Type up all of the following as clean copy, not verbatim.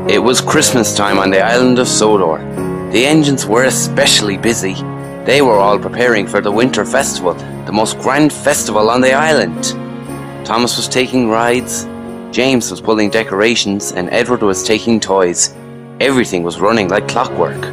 It was Christmas time on the island of Sodor. The engines were especially busy. They were all preparing for the winter festival, the most grand festival on the island. Thomas was taking rides, James was pulling decorations, and Edward was taking toys. Everything was running like clockwork.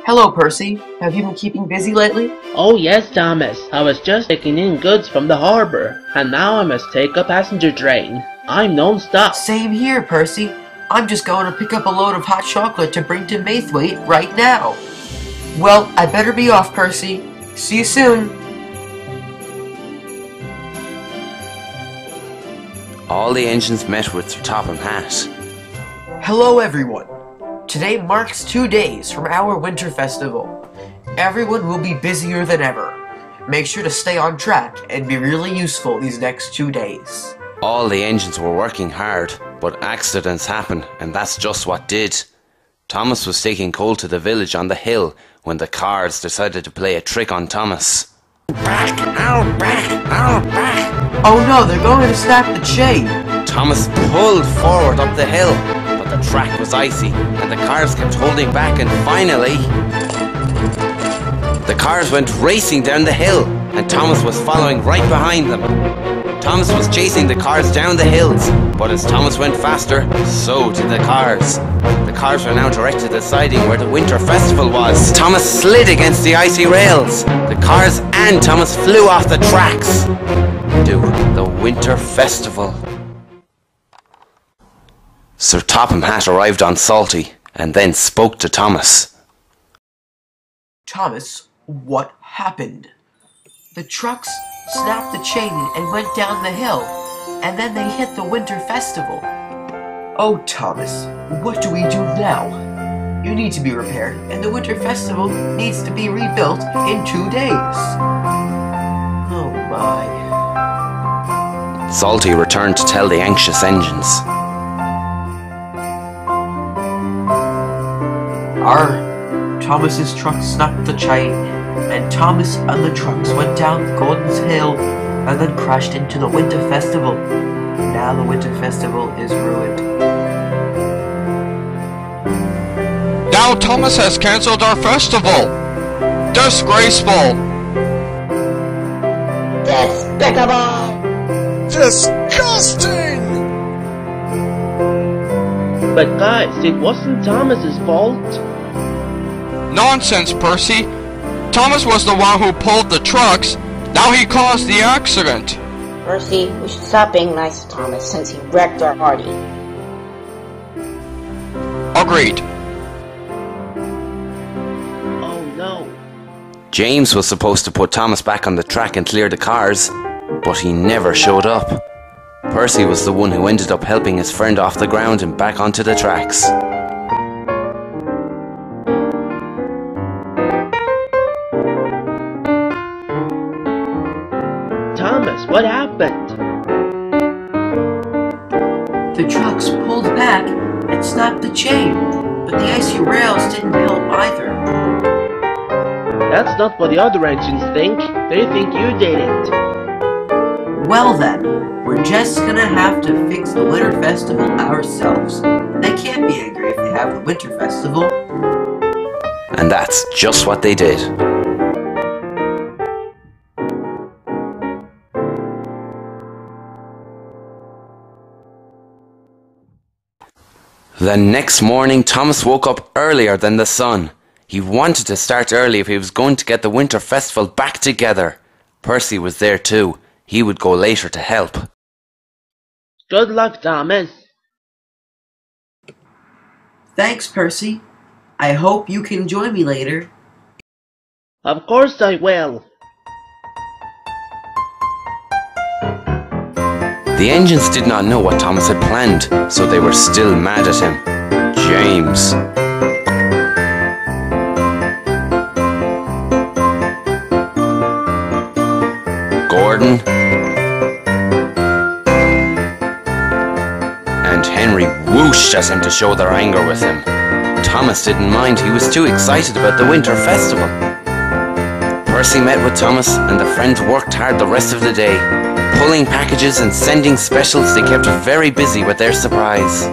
Hello, Percy. Have you been keeping busy lately? Oh yes, Thomas. I was just taking in goods from the harbor, and now I must take a passenger train. I'm non-stop. Same here, Percy. I'm just going to pick up a load of hot chocolate to bring to Maithwaite right now. Well, I better be off, Percy. See you soon. All the engines met with Sir Topham Hatt. Hello, everyone. Today marks 2 days from our winter festival. Everyone will be busier than ever. Make sure to stay on track and be really useful these next 2 days. All the engines were working hard, but accidents happen, and that's just what did. Thomas was taking coal to the village on the hill when the cars decided to play a trick on Thomas. Back! Out! Back! Out! Back! Oh no, they're going to snap the chain! Thomas pulled forward up the hill, but the track was icy, and the cars kept holding back, and finally the cars went racing down the hill, and Thomas was following right behind them. Thomas was chasing the cars down the hills, but as Thomas went faster, so did the cars. The cars were now directed to the siding where the winter festival was. Thomas slid against the icy rails. The cars and Thomas flew off the tracks to the winter festival. Sir Topham Hatt arrived on Salty and then spoke to Thomas. Thomas, what happened? The trucks snapped the chain and went down the hill, and then they hit the winter festival. Oh, Thomas, what do we do now? You need to be repaired, and the winter festival needs to be rebuilt in 2 days. Oh my. Salty returned to tell the anxious engines. Thomas's truck snapped the chain, and Thomas and the trucks went down Gordon's Hill and then crashed into the winter festival. Now the winter festival is ruined. Now Thomas has cancelled our festival! Disgraceful! Despicable! Disgusting! But guys, it wasn't Thomas's fault. Nonsense, Percy! Thomas was the one who pulled the trucks. Now he caused the accident. Percy, we should stop being nice to Thomas since he wrecked our party. Agreed. Oh no. James was supposed to put Thomas back on the track and clear the cars, but he never showed up. Percy was the one who ended up helping his friend off the ground and back onto the tracks. Thomas, what happened? The trucks pulled back and snapped the chain, but the icy rails didn't help either. That's not what the other engines think. They think you did it. Well then, we're just gonna have to fix the winter festival ourselves. They can't be angry if they have the winter festival. And that's just what they did. The next morning, Thomas woke up earlier than the sun. He wanted to start early if he was going to get the winter festival back together. Percy was there too. He would go later to help. Good luck, Thomas. Thanks, Percy. I hope you can join me later. Of course I will. The engines did not know what Thomas had planned, so they were still mad at him. James. Gordon. And Henry whooshed at him to show their anger with him. Thomas didn't mind, he was too excited about the winter festival. Percy met with Thomas and the friends worked hard the rest of the day. Pulling packages and sending specials, they kept very busy with their surprise.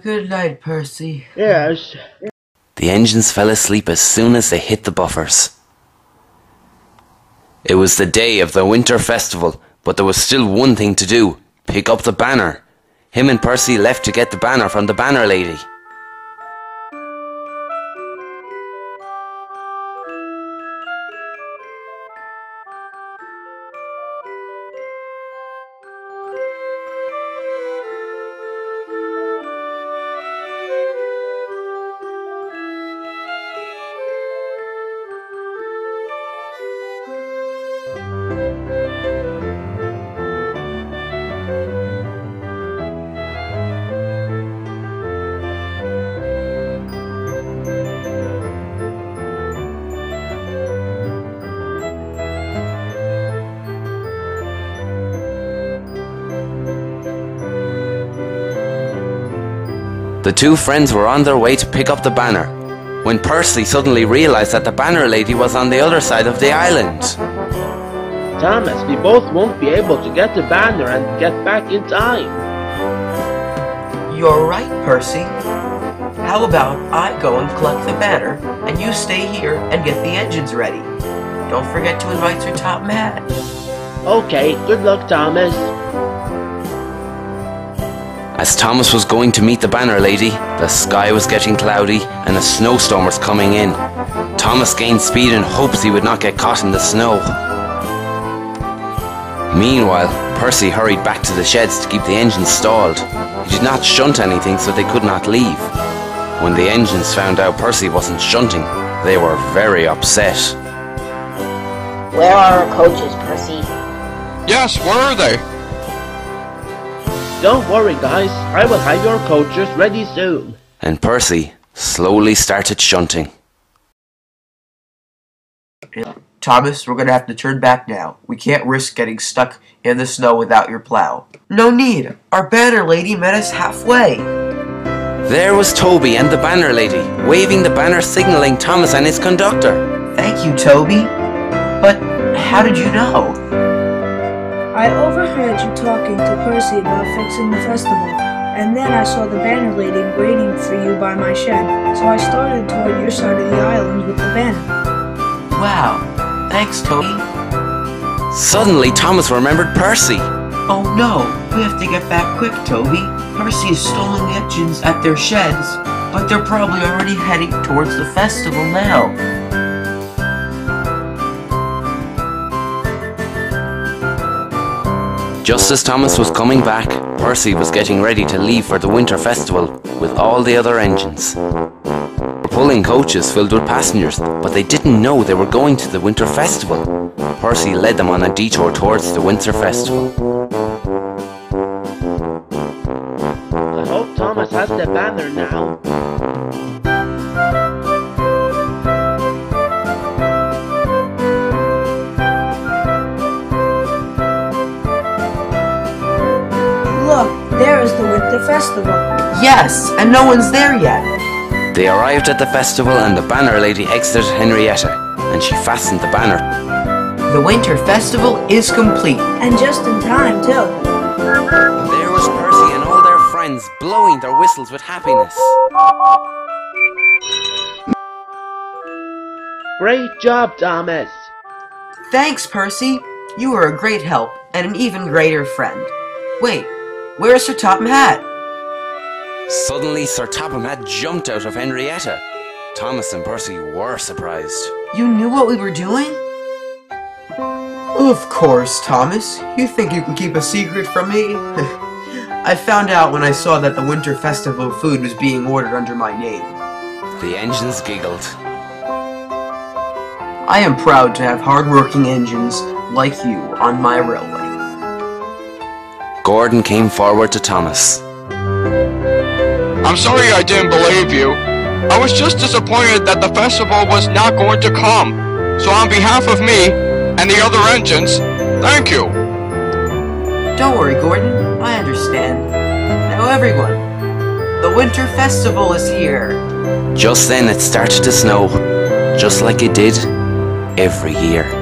Good night, Percy. Yes. The engines fell asleep as soon as they hit the buffers. It was the day of the winter festival, but there was still one thing to do: pick up the banner. Him and Percy left to get the banner from the banner lady. The two friends were on their way to pick up the banner, when Percy suddenly realized that the banner lady was on the other side of the island. Thomas, we both won't be able to get the banner and get back in time. You're right, Percy. How about I go and collect the banner, and you stay here and get the engines ready? Don't forget to invite your top man. Okay, good luck, Thomas. As Thomas was going to meet the banner lady, the sky was getting cloudy and a snowstorm was coming in. Thomas gained speed in hopes he would not get caught in the snow. Meanwhile, Percy hurried back to the sheds to keep the engines stalled. He did not shunt anything, so they could not leave. When the engines found out Percy wasn't shunting, they were very upset. Where are our coaches, Percy? Yes, where are they? Don't worry, guys. I will have your coaches ready soon. And Percy slowly started shunting. Thomas, we're gonna have to turn back now. We can't risk getting stuck in the snow without your plow. No need. Our banner lady met us halfway. There was Toby and the banner lady, waving the banner signaling Thomas and his conductor. Thank you, Toby. But how did you know? I overheard you talking to Percy about fixing the festival, and then I saw the banner lady waiting for you by my shed, so I started toward your side of the island with the banner. Wow. Thanks, Toby. Suddenly, Thomas remembered Percy. Oh no, we have to get back quick, Toby. Percy is stolen the engines at their sheds, but they're probably already heading towards the festival now. Just as Thomas was coming back, Percy was getting ready to leave for the winter festival with all the other engines. They were pulling coaches filled with passengers, but they didn't know they were going to the winter festival. Percy led them on a detour towards the winter festival. I hope Thomas has the banner now. Look, there is the winter festival. Yes, and no one's there yet. They arrived at the festival and the banner lady exited Henrietta, and she fastened the banner. The winter festival is complete. And just in time, too. There was Percy and all their friends blowing their whistles with happiness. Great job, Thomas. Thanks, Percy. You were a great help and an even greater friend. Wait, where's Sir Topham Hatt? Suddenly, Sir Topham Hatt jumped out of Henrietta. Thomas and Percy were surprised. You knew what we were doing? Of course, Thomas. You think you can keep a secret from me? I found out when I saw that the Winter Festival food was being ordered under my name. The engines giggled. I am proud to have hard-working engines like you on my railway. Gordon came forward to Thomas. I'm sorry I didn't believe you. I was just disappointed that the festival was not going to come. So on behalf of me and the other engines, thank you. Don't worry, Gordon. I understand. Now everyone, the Winter Festival is here. Just then it started to snow, just like it did every year.